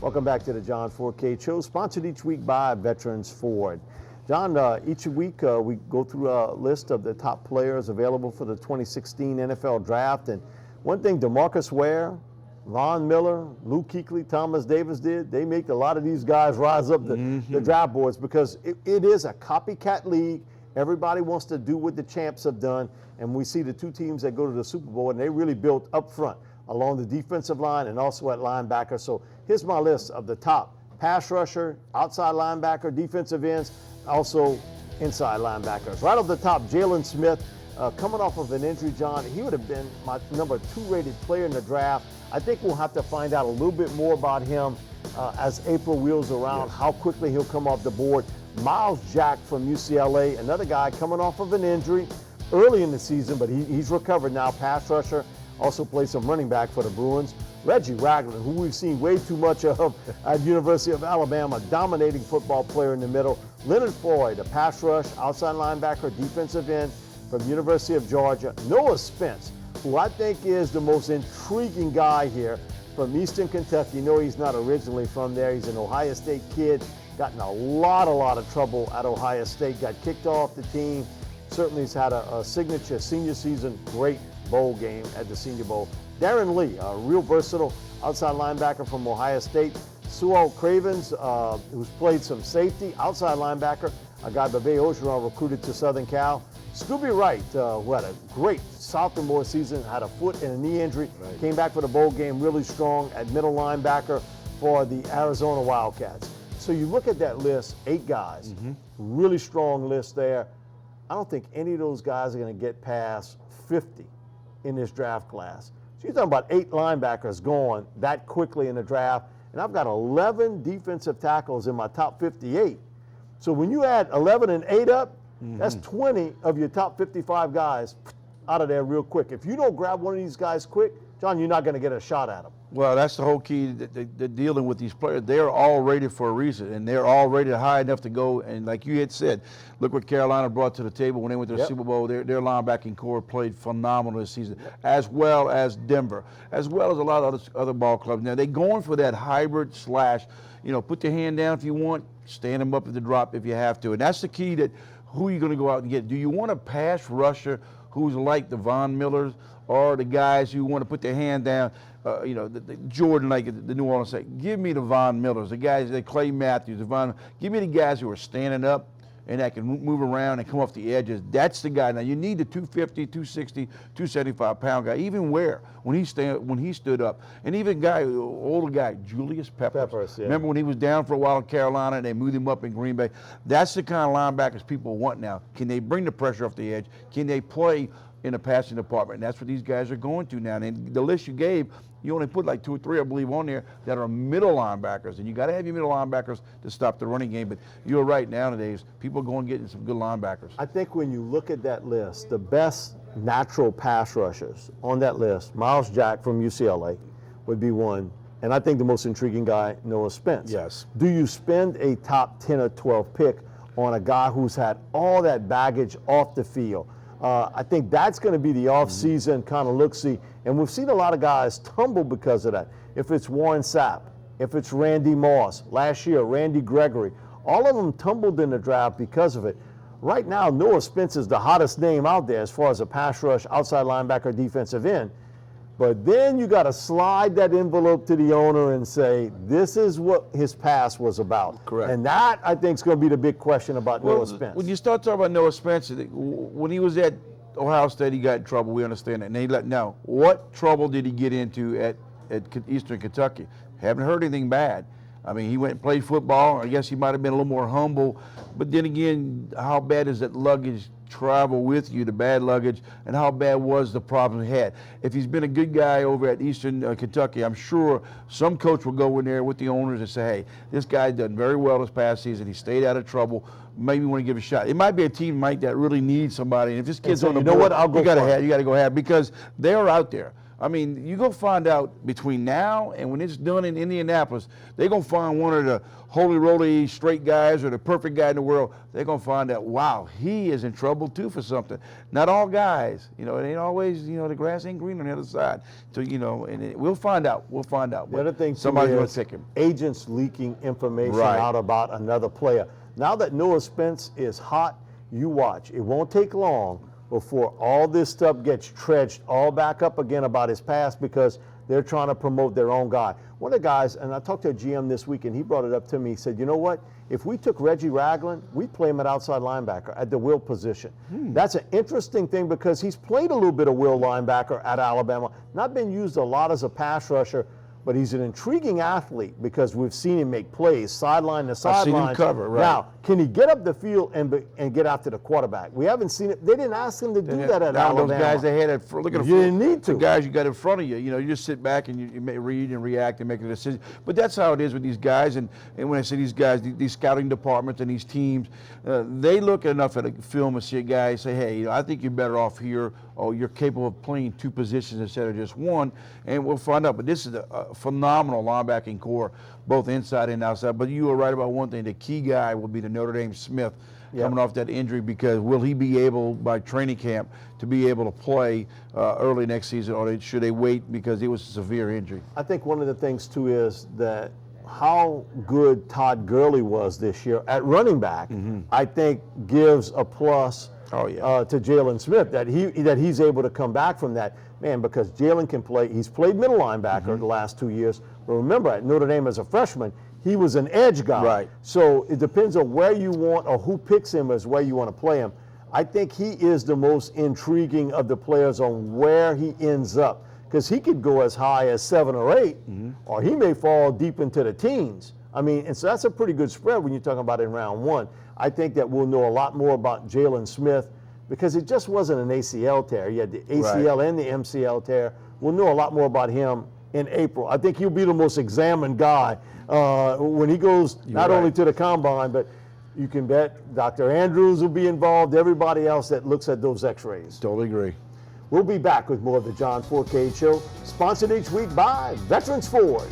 Welcome back to the John Fourcade Show, sponsored each week by Veterans Ford. John, each week we go through a list of the top players available for the 2016 NFL Draft. And one thing DeMarcus Ware, Von Miller, Luke Kuechly, Thomas Davis did, they make a lot of these guys rise up the draft boards because it is a copycat league. Everybody wants to do what the champs have done. And we see the two teams that go to the Super Bowl, and they really built up front along the defensive line and also at linebacker. So here's my list of the top pass rusher, outside linebacker, defensive ends, also inside linebackers. Right off the top, Jaylon Smith, coming off of an injury, John, he would have been my number 2 rated player in the draft. I think we'll have to find out a little bit more about him as April wheels around, how quickly he'll come off the board. Miles Jack from UCLA, another guy coming off of an injury early in the season, but he's recovered now, pass rusher. Also played some running back for the Bruins. Reggie Ragland, who we've seen way too much of at University of Alabama, dominating football player in the middle. Leonard Floyd, a pass rush, outside linebacker, defensive end from University of Georgia. Noah Spence, who I think is the most intriguing guy here from Eastern Kentucky. No, he's not originally from there. He's an Ohio State kid, got in a lot of trouble at Ohio State, got kicked off the team. Certainly he's had a signature senior season, great bowl game at the Senior Bowl. Darren Lee, a real versatile outside linebacker from Ohio State. Sewell Cravens, who's played some safety, outside linebacker, a guy Bebe Ogeron recruited to Southern Cal. Scooby Wright, who had a great sophomore season, had a foot and a knee injury, came back for the bowl game really strong at middle linebacker for the Arizona Wildcats. So you look at that list, 8 guys, really strong list there. I don't think any of those guys are going to get past 50 in this draft class. So you're talking about 8 linebackers going that quickly in the draft, and I've got 11 defensive tackles in my top 58. So when you add 11 and 8 up, that's 20 of your top 55 guys out of there real quick. If you don't grab one of these guys quick, John, you're not going to get a shot at them. Well, that's the whole key to dealing with these players. They're all rated for a reason, and they're all rated high enough to go. And like you had said, look what Carolina brought to the table when they went to the Super Bowl. Their linebacking core played phenomenal this season, as well as Denver, as well as a lot of other ball clubs. Now, they're going for that hybrid slash, put your hand down if you want, stand them up at the drop if you have to. And that's the key that who are you going to go out and get? Do you want a pass rusher who's like the Von Millers or the guys who want to put their hand down? The Jordan, like the New Orleans say, give me the Von Millers, the guys, the Clay Matthews, give me the guys who are standing up and that can move around and come off the edges. That's the guy. Now you need the 250, 260, 275 pound guy. Even when he stood up, and even older guy, Julius Peppers. Remember when he was down for a while in Carolina and they moved him up in Green Bay? That's the kind of linebackers people want now. Can they bring the pressure off the edge? Can they play in the passing department? And that's what these guys are going to now. And the list you gave, you only put like 2 or 3, I believe, on there that are middle linebackers. And you got to have your middle linebackers to stop the running game. But you're right, nowadays, people are going getting some good linebackers. I think when you look at that list, the best natural pass rushers on that list, Miles Jack from UCLA would be one. And I think the most intriguing guy, Noah Spence. Yes. Do you spend a top 10 or 12 pick on a guy who's had all that baggage off the field? I think that's going to be the off-season kind of look-see. And we've seen a lot of guys tumble because of that. If it's Warren Sapp, if it's Randy Moss, last year, Randy Gregory, all of them tumbled in the draft because of it. Right now, Noah Spence is the hottest name out there as far as a pass rush, outside linebacker, defensive end. But then you got to slide that envelope to the owner and say, this is what his past was about. Correct. And that, I think, is going to be the big question about Noah Spence. When you start talking about Noah Spence, when he was at Ohio State, he got in trouble. We understand that. Now, what trouble did he get into at Eastern Kentucky? Haven't heard anything bad. I mean, he went and played football. I guess he might have been a little more humble. But then again, how bad does that luggage travel with you, the bad luggage, and how bad was the problem he had? If he's been a good guy over at Eastern Kentucky, I'm sure some coach will go in there with the owners and say, hey, this guy done very well this past season. He stayed out of trouble. Maybe want to give a shot. It might be a team, Mike, that really needs somebody. And if this kid's on the board, you got to go have because they're out there. I mean, you go find out between now and when it's done in Indianapolis, they're going to find one of the holy roly straight guys or the perfect guy in the world. They're going to find out, wow, he is in trouble too for something. Not all guys, you know, it ain't always, you know, the grass ain't green on the other side. So, you know, and we'll find out. We'll find out. The other thing somebody's going to is take him. agents leaking information Right. out about another player. Now that Noah Spence is hot, you watch. It won't take long before all this stuff gets dredged all back up again about his past because they're trying to promote their own guy. One of the guys, and I talked to a GM this week, and he brought it up to me. He said, you know what? If we took Reggie Ragland, we'd play him at outside linebacker at the will position. That's an interesting thing because he's played a little bit of will linebacker at Alabama, not been used a lot as a pass rusher, but he's an intriguing athlete because we've seen him make plays sideline to sideline. I've seen him cover, right. Now, can he get up the field and get after the quarterback? We haven't seen it. They didn't ask him to do that at Alabama. Those guys they had at look at You didn't need to. The guys you got in front of you. You know, you just sit back and you may read and react and make a decision. But that's how it is with these guys. And when I say these guys, these scouting departments and these teams, they look enough at a film and see a guy say, hey, you know, I think you're better off here. Oh, you're capable of playing two positions instead of just one, and we'll find out. But this is a phenomenal linebacking core, both inside and outside. But you were right about one thing. The key guy will be the Notre Dame Smith coming off that injury, because will he be able, by training camp, to be able to play early next season, or should they wait because it was a severe injury? I think one of the things, too, is that how good Todd Gurley was this year at running back, I think gives a plus to Jaylon Smith, that he's able to come back from that. Man, because Jaylon can play. He's played middle linebacker the last 2 years. But remember, at Notre Dame as a freshman, he was an edge guy. Right. So it depends on where you want or who picks him as where you want to play him. I think he is the most intriguing of the players on where he ends up, because he could go as high as 7 or 8, or he may fall deep into the teens. I mean, and so that's a pretty good spread when you're talking about in round 1. I think that we'll know a lot more about Jaylon Smith, because it just wasn't an ACL tear. He had the ACL and the MCL tear. We'll know a lot more about him in April. I think he'll be the most examined guy when he goes only to the combine, but you can bet Dr. Andrews will be involved, everybody else that looks at those x-rays. Totally agree. We'll be back with more of the John Fourcade Show, sponsored each week by Veterans Ford.